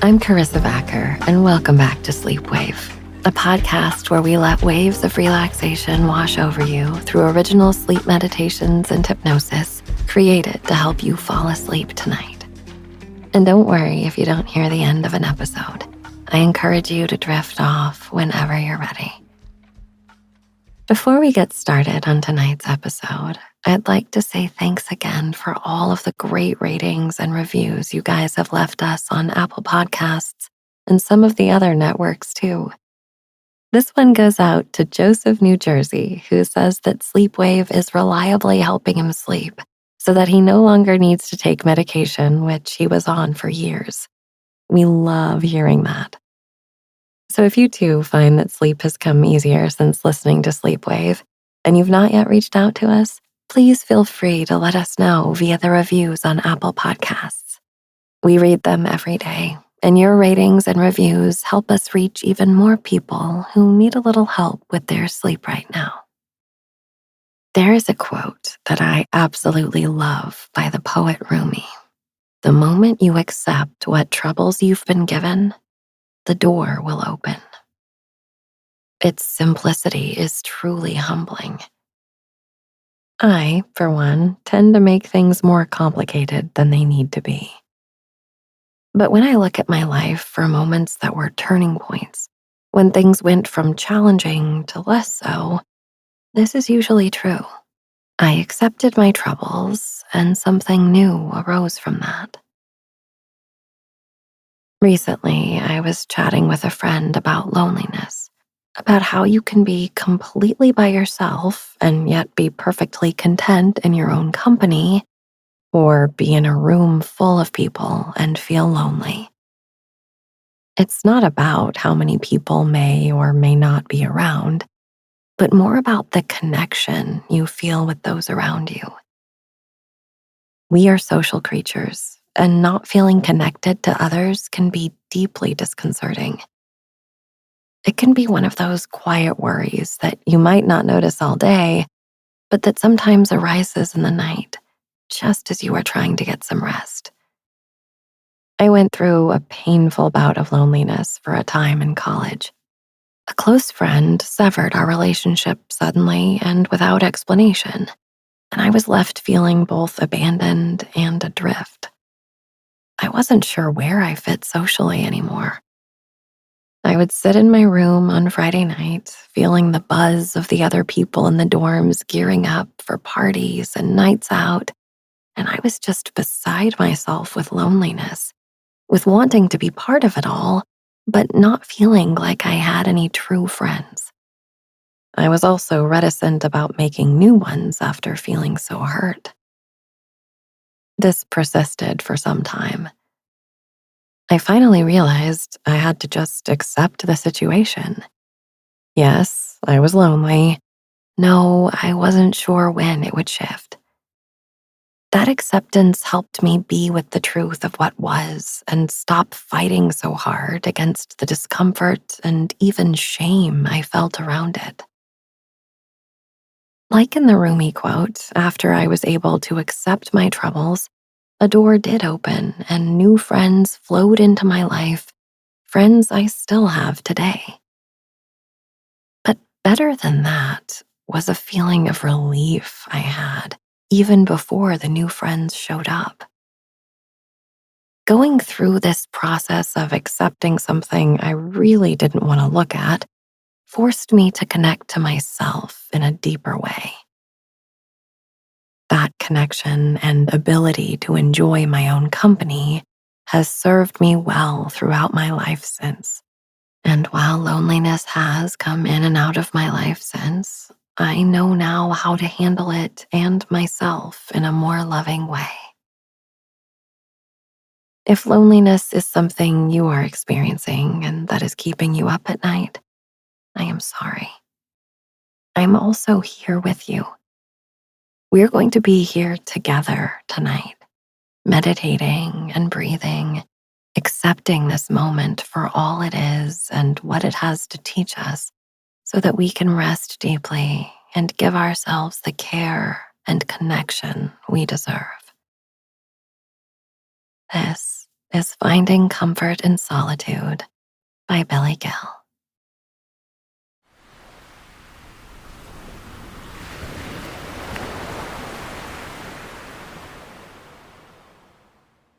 I'm Karissa Vacker, and welcome back to Sleep Wave, a podcast where we let waves of relaxation wash over you through original sleep meditations and hypnosis created to help you fall asleep tonight. And don't worry if you don't hear the end of an episode. I encourage you to drift off whenever you're ready. Before we get started on tonight's episode, I'd like to say thanks again for all of the great ratings and reviews you guys have left us on Apple Podcasts and some of the other networks too. This one goes out to Joseph, New Jersey, who says that Sleepwave is reliably helping him sleep so that he no longer needs to take medication, which he was on for years. We love hearing that. So if you too find that sleep has come easier since listening to Sleepwave and you've not yet reached out to us, please feel free to let us know via the reviews on Apple Podcasts. We read them every day, and your ratings and reviews help us reach even more people who need a little help with their sleep right now. There is a quote that I absolutely love by the poet Rumi. The moment you accept what troubles you've been given, the door will open. Its simplicity is truly humbling. I, for one, tend to make things more complicated than they need to be. But when I look at my life for moments that were turning points, when things went from challenging to less so, this is usually true. I accepted my troubles, and something new arose from that. Recently, I was chatting with a friend about loneliness, about how you can be completely by yourself and yet be perfectly content in your own company, or be in a room full of people and feel lonely. It's not about how many people may or may not be around, but more about the connection you feel with those around you. We are social creatures, and not feeling connected to others can be deeply disconcerting. It can be one of those quiet worries that you might not notice all day, but that sometimes arises in the night, just as you are trying to get some rest. I went through a painful bout of loneliness for a time in college. A close friend severed our relationship suddenly and without explanation, and I was left feeling both abandoned and adrift. I wasn't sure where I fit socially anymore. I would sit in my room on Friday night, feeling the buzz of the other people in the dorms gearing up for parties and nights out, and I was just beside myself with loneliness, with wanting to be part of it all, but not feeling like I had any true friends. I was also reticent about making new ones after feeling so hurt. This persisted for some time. I finally realized I had to just accept the situation. Yes, I was lonely. No, I wasn't sure when it would shift. That acceptance helped me be with the truth of what was and stop fighting so hard against the discomfort and even shame I felt around it. Like in the Rumi quote, after I was able to accept my troubles, a door did open and new friends flowed into my life, friends I still have today. But better than that was a feeling of relief I had even before the new friends showed up. Going through this process of accepting something I really didn't want to look at forced me to connect to myself in a deeper way. That connection and ability to enjoy my own company has served me well throughout my life since. And while loneliness has come in and out of my life since, I know now how to handle it and myself in a more loving way. If loneliness is something you are experiencing and that is keeping you up at night, I am sorry. I'm also here with you. We're going to be here together tonight, meditating and breathing, accepting this moment for all it is and what it has to teach us so that we can rest deeply and give ourselves the care and connection we deserve. This is Finding Comfort in Solitude by Billy Gill.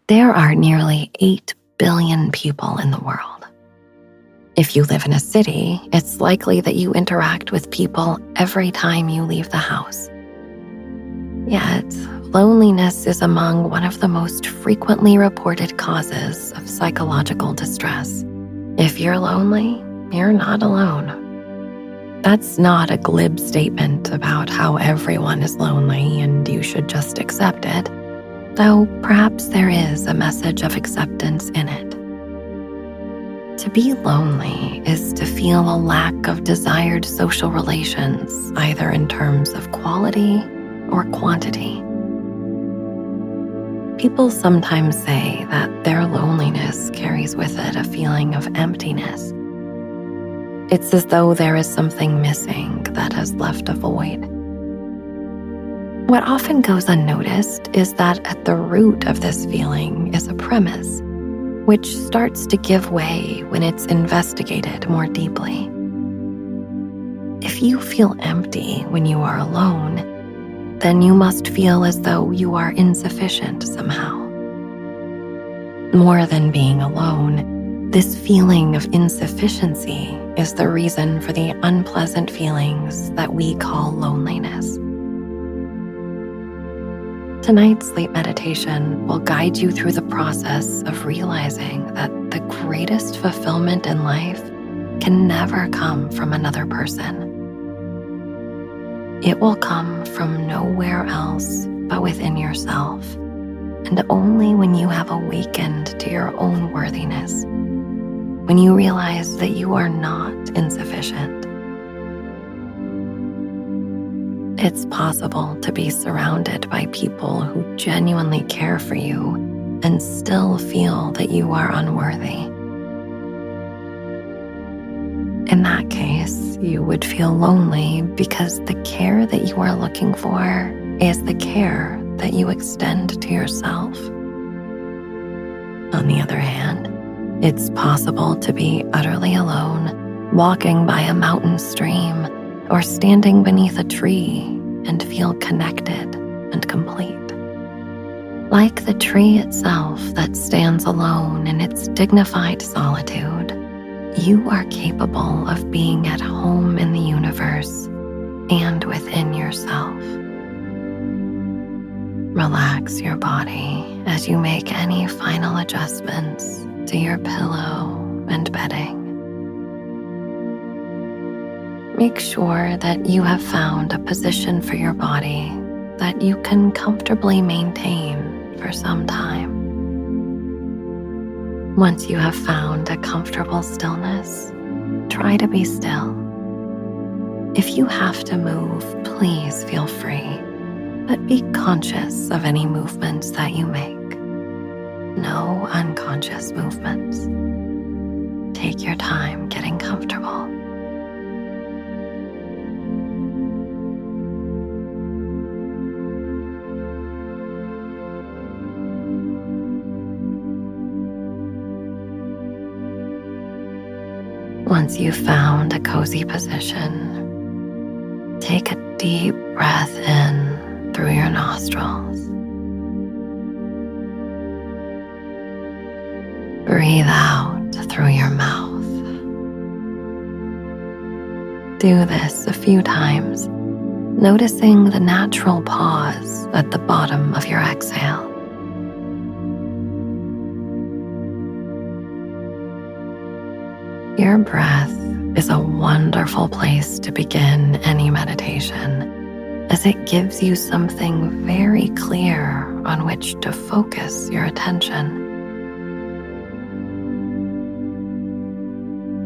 There are nearly 8 billion people in the world. If you live in a city, it's likely that you interact with people every time you leave the house. Yet, loneliness is among one of the most frequently reported causes of psychological distress. If you're lonely, you're not alone. That's not a glib statement about how everyone is lonely and you should just accept it, though perhaps there is a message of acceptance in it. To be lonely is to feel a lack of desired social relations, either in terms of quality or quantity. People sometimes say that their loneliness carries with it a feeling of emptiness. It's as though there is something missing that has left a void. What often goes unnoticed is that at the root of this feeling is a premise, which starts to give way when it's investigated more deeply. If you feel empty when you are alone, then you must feel as though you are insufficient somehow. More than being alone, this feeling of insufficiency is the reason for the unpleasant feelings that we call loneliness. Tonight's sleep meditation will guide you through the process of realizing that the greatest fulfillment in life can never come from another person. It will come from nowhere else but within yourself, and only when you have awakened to your own worthiness, when you realize that you are not insufficient. It's possible to be surrounded by people who genuinely care for you and still feel that you are unworthy. In that case, you would feel lonely because the care that you are looking for is the care that you extend to yourself. On the other hand, it's possible to be utterly alone, walking by a mountain stream, or standing beneath a tree and feel connected and complete. Like the tree itself that stands alone in its dignified solitude, you are capable of being at home in the universe and within yourself. Relax your body as you make any final adjustments to your pillow and bedding. Make sure that you have found a position for your body that you can comfortably maintain for some time. Once you have found a comfortable stillness, try to be still. If you have to move, please feel free, but be conscious of any movements that you make. No unconscious movements. Take your time getting comfortable. Once you've found a cozy position, take a deep breath in through your nostrils. Breathe out through your mouth. Do this a few times, noticing the natural pause at the bottom of your exhale. Your breath is a wonderful place to begin any meditation, as it gives you something very clear on which to focus your attention.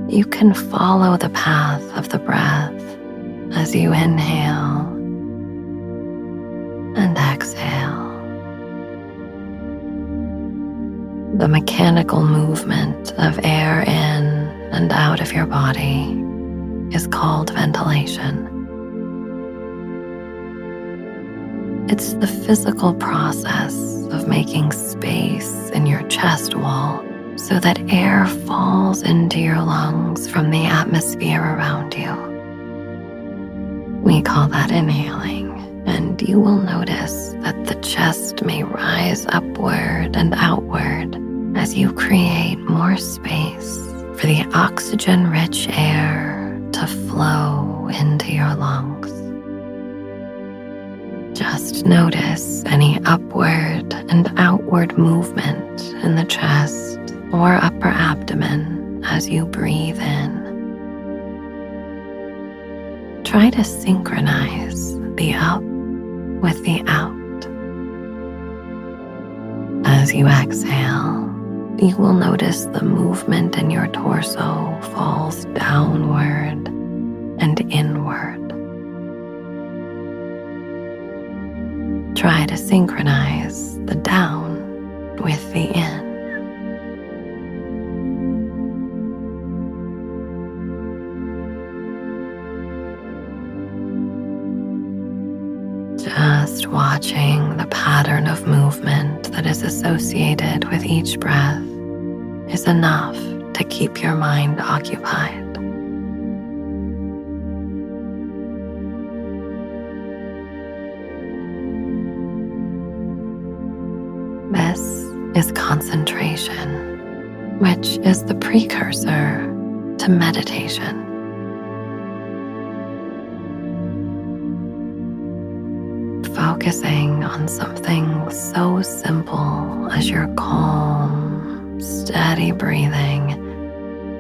You can follow the path of the breath as you inhale and exhale. The mechanical movement of air in and out of your body is called ventilation. It's the physical process of making space in your chest wall so that air falls into your lungs from the atmosphere around you. We call that inhaling, and you will notice that the chest may rise upward and outward as you create more space for the oxygen-rich air to flow into your lungs. Just notice any upward and outward movement in the chest or upper abdomen as you breathe in. Try to synchronize the up with the out. As you exhale, you will notice the movement in your torso falls downward and inward. Try to synchronize the down with the in. Just watching the pattern of movement that is associated with each breath is enough to keep your mind occupied. This is concentration, which is the precursor to meditation. Focusing on something so simple as your calm, steady breathing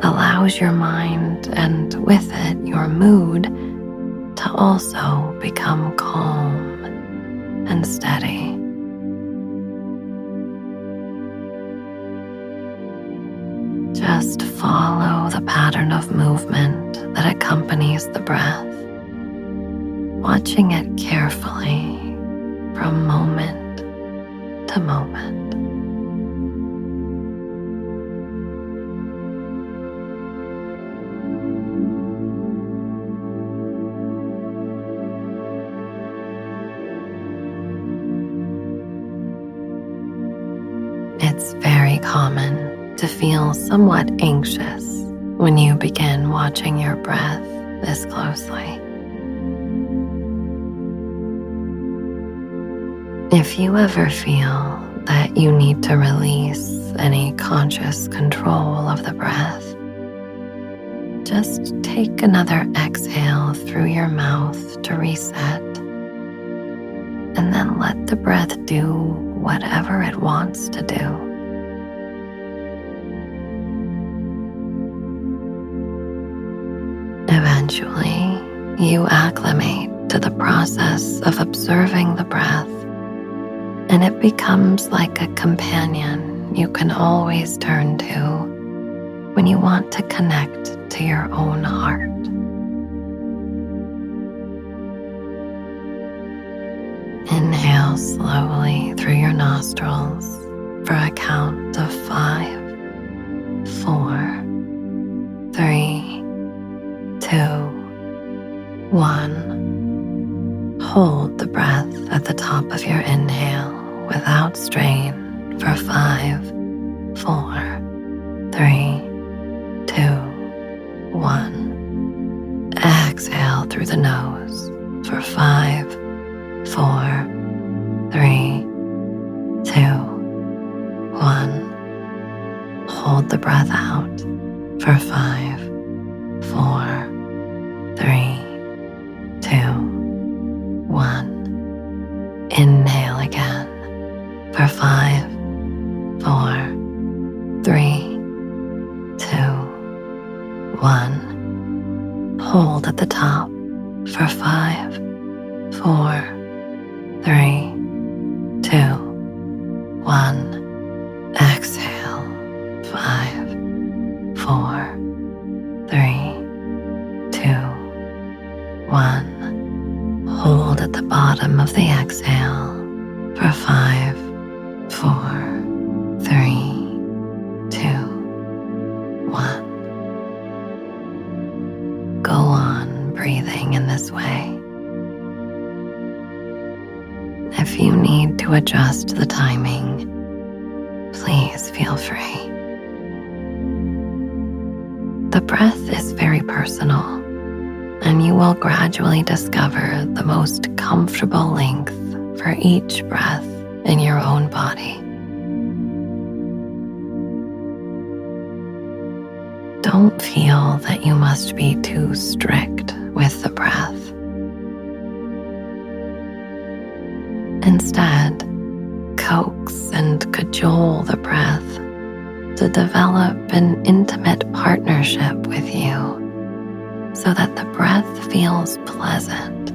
allows your mind and with it your mood to also become calm and steady. Just follow the pattern of movement that accompanies the breath, watching it carefully from moment to moment. It's very common to feel somewhat anxious when you begin watching your breath this closely. If you ever feel that you need to release any conscious control of the breath, just take another exhale through your mouth to reset, and then let the breath do whatever it wants to do. Eventually, you acclimate to the process of observing the breath, and it becomes like a companion you can always turn to when you want to connect to your own heart. Inhale slowly through your nostrils for a count of 5, 4, 3, 2, 1. Hold the breath at the top of your inhale without strain for 5, 4, 3, 2, 1. Exhale through the nose for 5, 4, 3, 2, 1. Hold the breath out for 5, 4, 3, 2, 1. Inhale again for 5, 4, 3, 2, 1. Hold at the top for 5, 4, 3, 2, 1. Exhale 5, 4, 3, 2, 1. Hold at the bottom of the exhale for 5, 4, 3, 2, 1. Go on breathing in this way. If you need to adjust the timing, please feel free. The breath is very personal, and you will gradually discover the most comfortable length for each breath in your own body. Don't feel that you must be too strict with the breath. Instead, coax and cajole the breath to develop an intimate partnership with you so that the breath feels pleasant.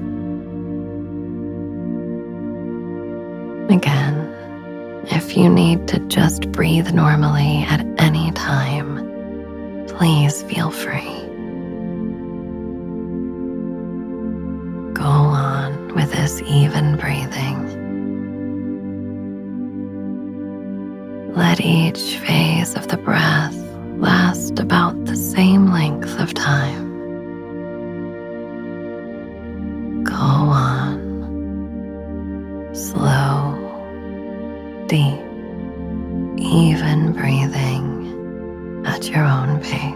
Again, if you need to just breathe normally at any time, please feel free. Go on with this even breathing. Let each phase of the breath last about the same length of time. Go on. Slow, deep, even breathing at your own pace.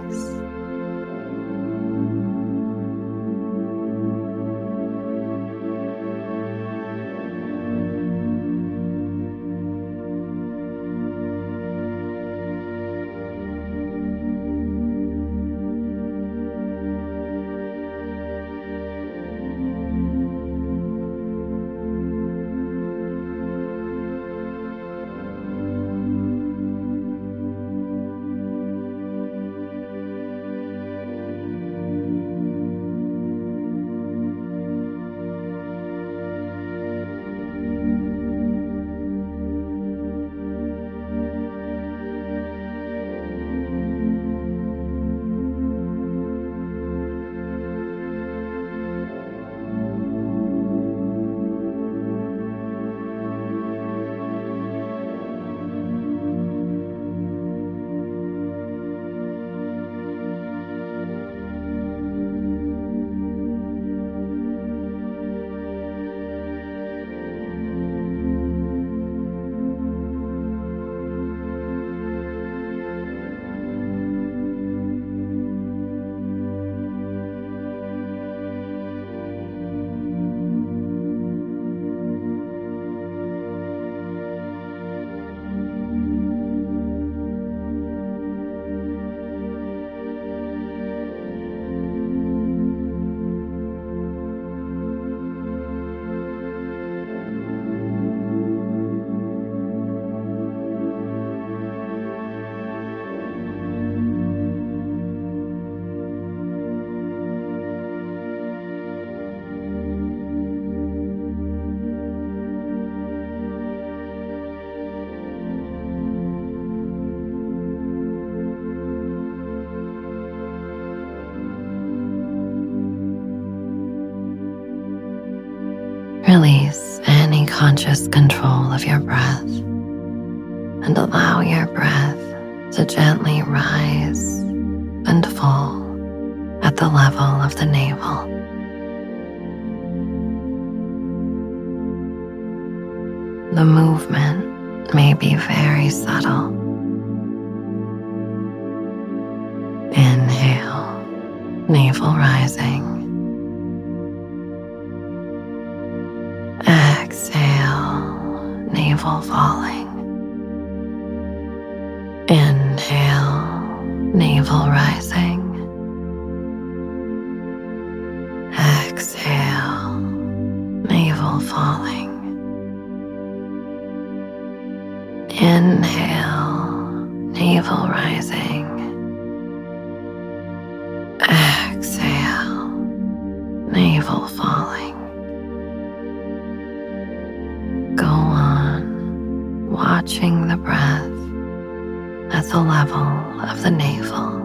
Release any conscious control of your breath and allow your breath to gently rise and fall at the level of the navel. The movement may be very subtle. Inhale, navel rising. Exhale, navel falling. Inhale, navel rising. Exhale, navel falling. Inhale, navel rising. Exhale, navel falling. Go on, watching the breath at the level of the navel.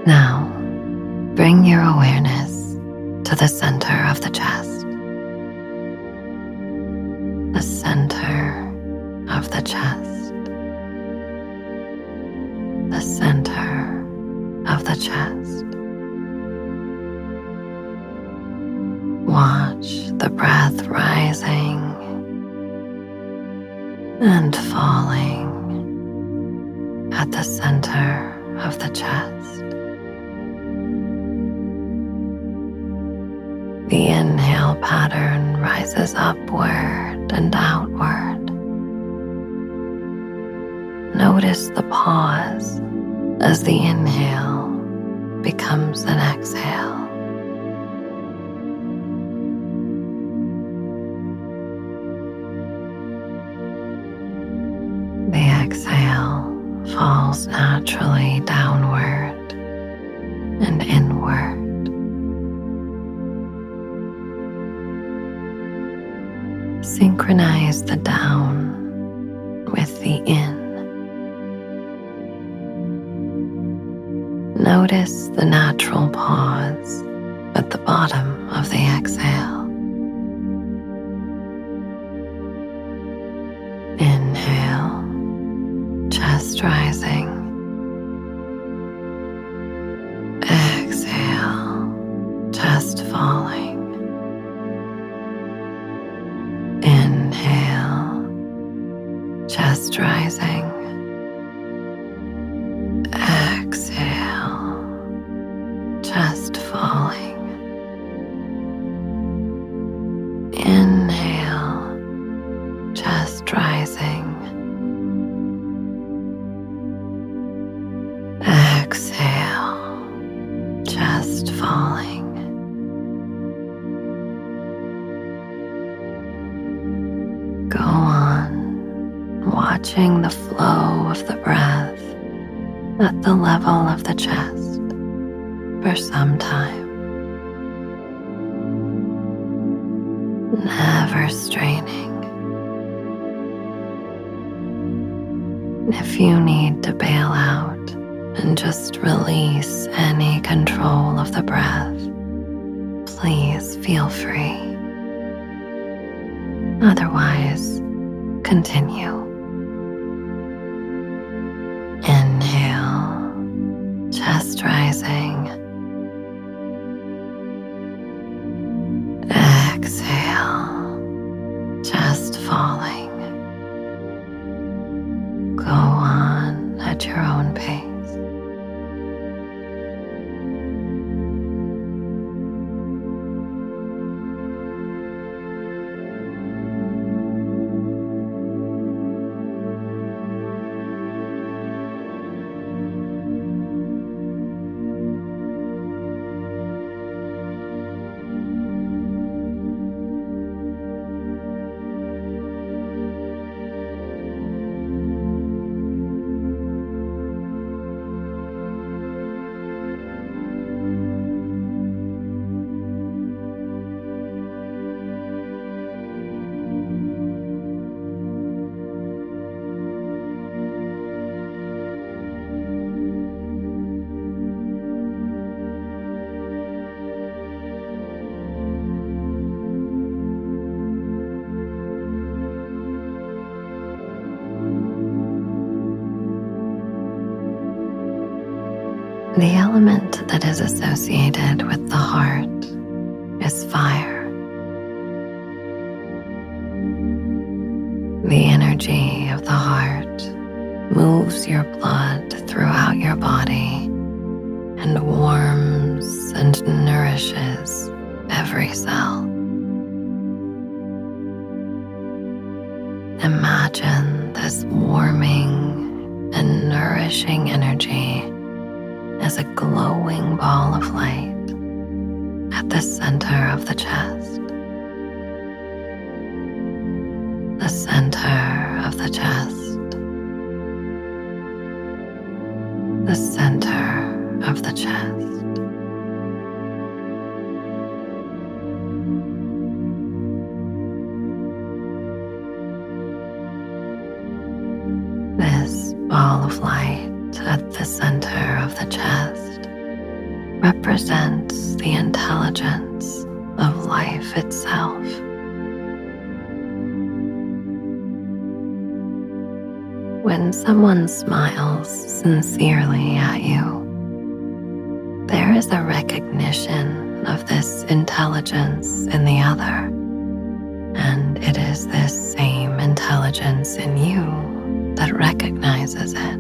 Now, bring your awareness to the center of the chest. The center of the chest. The center of the chest. Watch the breath rising and falling at the center of the chest. The inhale pattern rises upward and outward. Notice the pause as the inhale becomes an exhale. The exhale falls naturally downward and inward. Synchronize the down with the in. Notice the natural pause at the bottom of the exhale. Inhale, chest rising. Exhale, chest falling. Inhale, chest rising. Exhale, chest falling. Inhale, chest rising. Exhale, chest falling. Go on, watching the flow of the breath at the level of the chest for some time. Never straining. If you need to bail out and just release any control of the breath, please feel free. Otherwise, continue. Inhale, chest rising. Exhale, chest falling. Go on at your own pace. The element that is associated with the heart is fire. The energy of the heart moves your blood throughout your body and warms and nourishes every cell. Imagine this warming and nourishing energy as a glowing ball of light at the center of the chest. The center of the chest. The center of the chest. This ball of light at the center of the chest represents the intelligence of life itself. When someone smiles sincerely at you, there is a recognition of this intelligence in the other, and it is this same intelligence in you that recognizes it.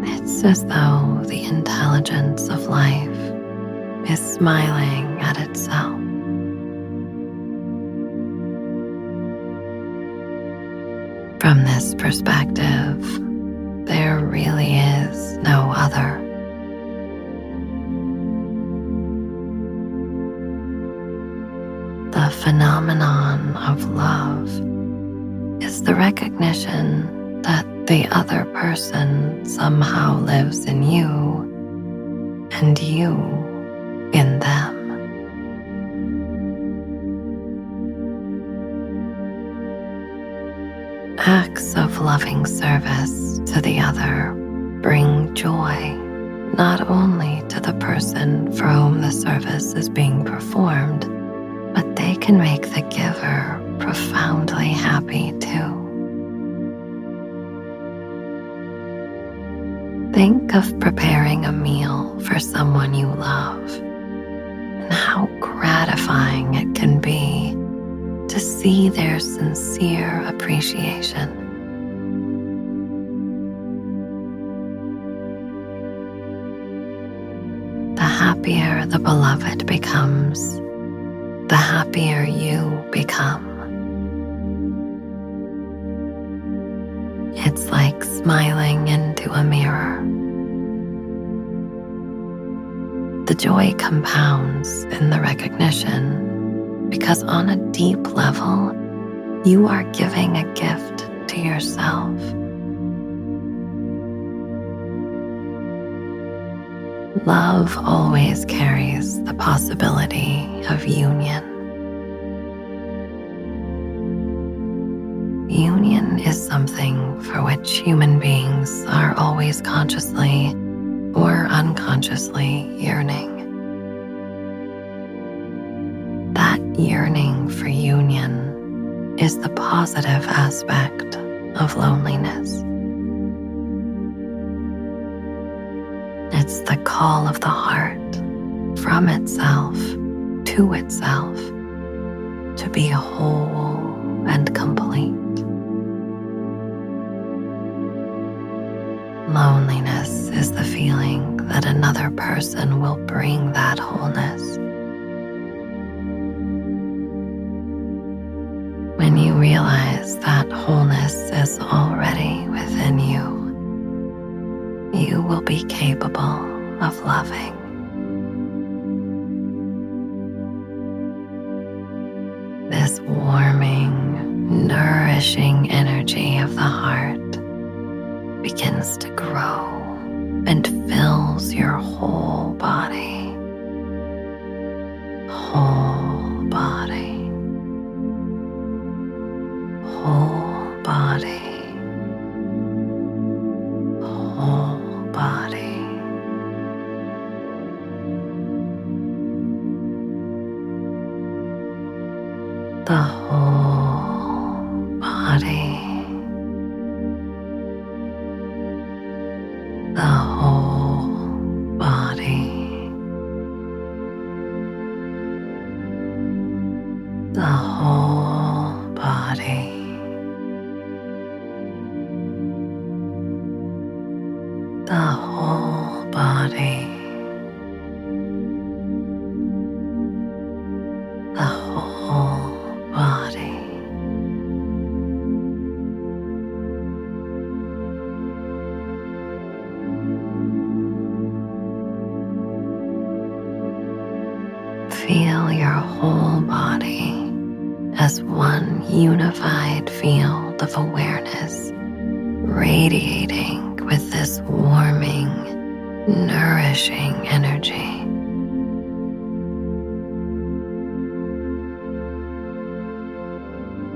It's as though the intelligence of life is smiling at itself. From this perspective, there really is no other. The phenomenon of love is the recognition that the other person somehow lives in you and you in them. Acts of loving service to the other bring joy not only to the person for whom the service is being performed, but they can make the giver profoundly happy too. Think of preparing a meal for someone you love and how gratifying it can be to see their sincere appreciation. The happier the beloved becomes, the happier you become. It's like smiling into a mirror. The joy compounds in the recognition because on a deep level, you are giving a gift to yourself. Love always carries the possibility of union. Union is something for which human beings are always consciously or unconsciously yearning. That yearning for union is the positive aspect of loneliness. It's the call of the heart from itself to itself to be whole and complete. Loneliness is the feeling that another person will bring that wholeness. When you realize that wholeness is already within you, you will be capable of loving. This warming, nourishing energy of the heart begins to grow and fills your whole body. Whole body. Whole body. Whole body. The whole body. The whole body. The whole body. The whole body. The whole body. Feel your whole body as one unified field of awareness, radiating with this warming, nourishing energy.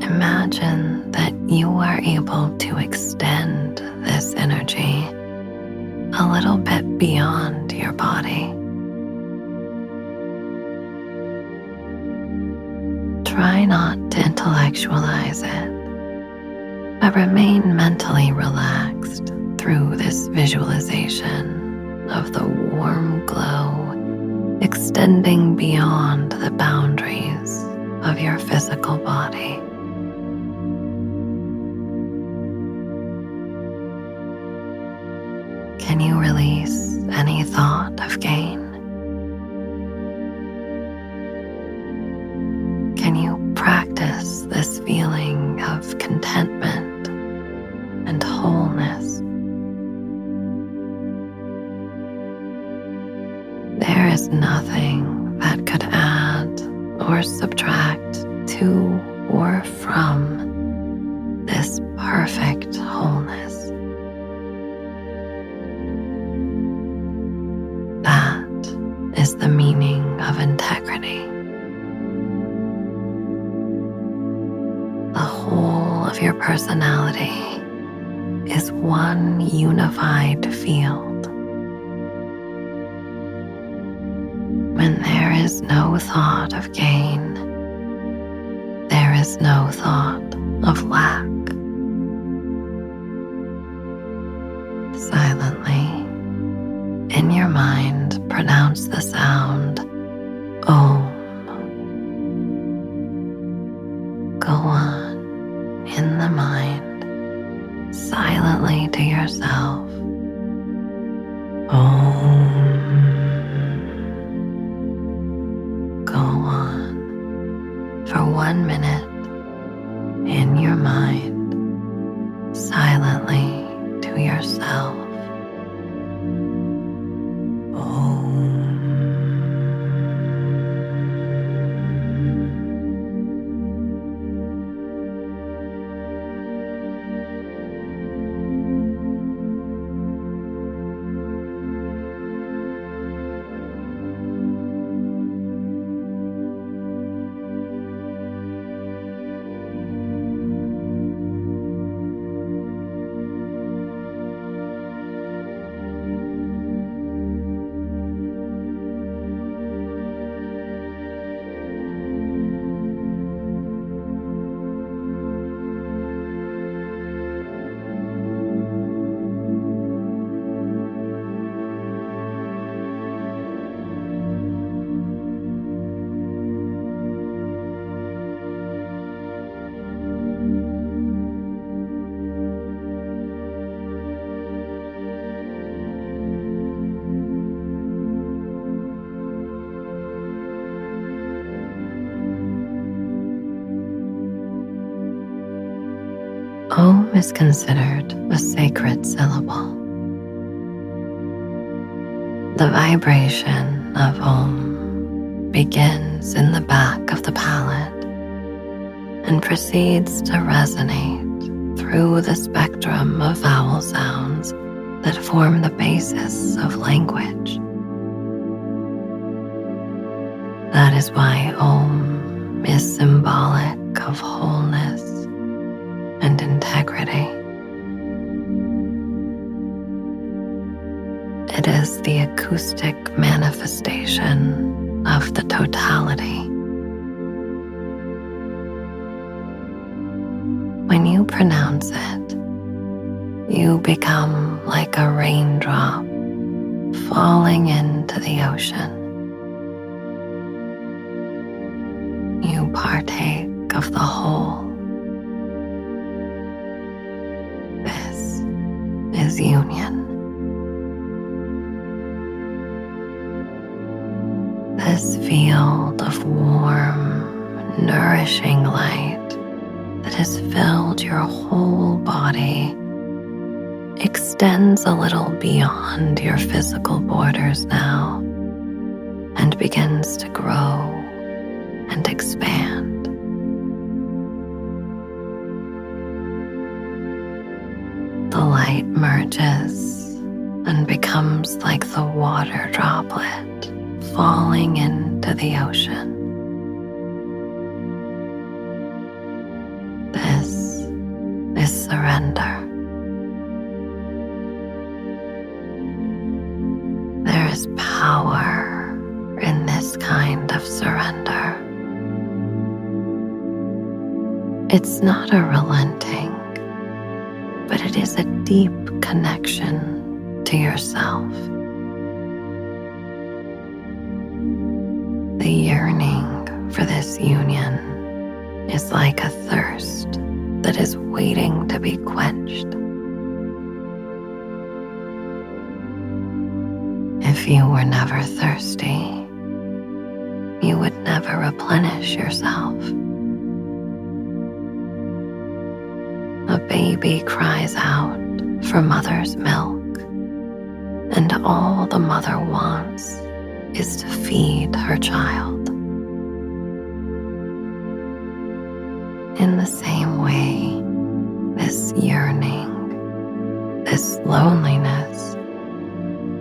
Imagine that you are able to extend this energy beyond your body. Try not to intellectualize it, but remain mentally relaxed through this visualization of the warm glow extending beyond the boundaries of your physical body. Can you release any thought of gain? Can you practice this feeling of contentment and wholeness? There is nothing that could add or subtract to or from this perfect wholeness. That is the meaning of integrity. The whole of your personality is one unified field. When there is no thought of gain, there is no thought of lack. Silently, in your mind, pronounce the sound Om. Go on in the mind, silently to yourself. Om. Go on for 1 minute in your mind, silently to yourself. Om is considered a sacred syllable. The vibration of Om begins in the back of the palate and proceeds to resonate through the spectrum of vowel sounds that form the basis of language. That is why Om is symbolic of wholeness and integrity. It is the acoustic manifestation of the totality. When you pronounce it, you become like a raindrop falling into the ocean. You partake of the whole. This is union. This field of warm, nourishing light that has filled your whole body extends a little beyond your physical borders now and begins to grow and expand. The light merges and becomes like the water droplet falling into the ocean. This is surrender. power in this kind of surrender. It's not a relenting, but it is a deep connection to yourself. The yearning for this union is like a thirst that is waiting to be quenched. If you were never thirsty, you would never replenish yourself. A baby cries out for mother's milk, and all the mother wants is to feed her child. In the same way, this yearning, this loneliness,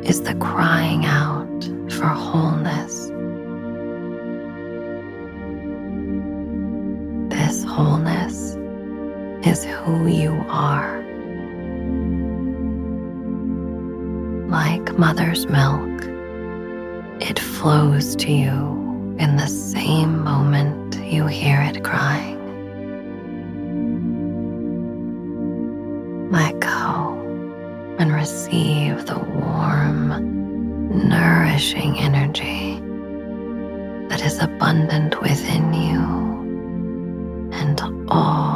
is the crying out for wholeness. This wholeness is who you are. Like mother's milk, it flows to you in the same moment you hear it crying. Let go and receive the warm, nourishing energy that is abundant within you and all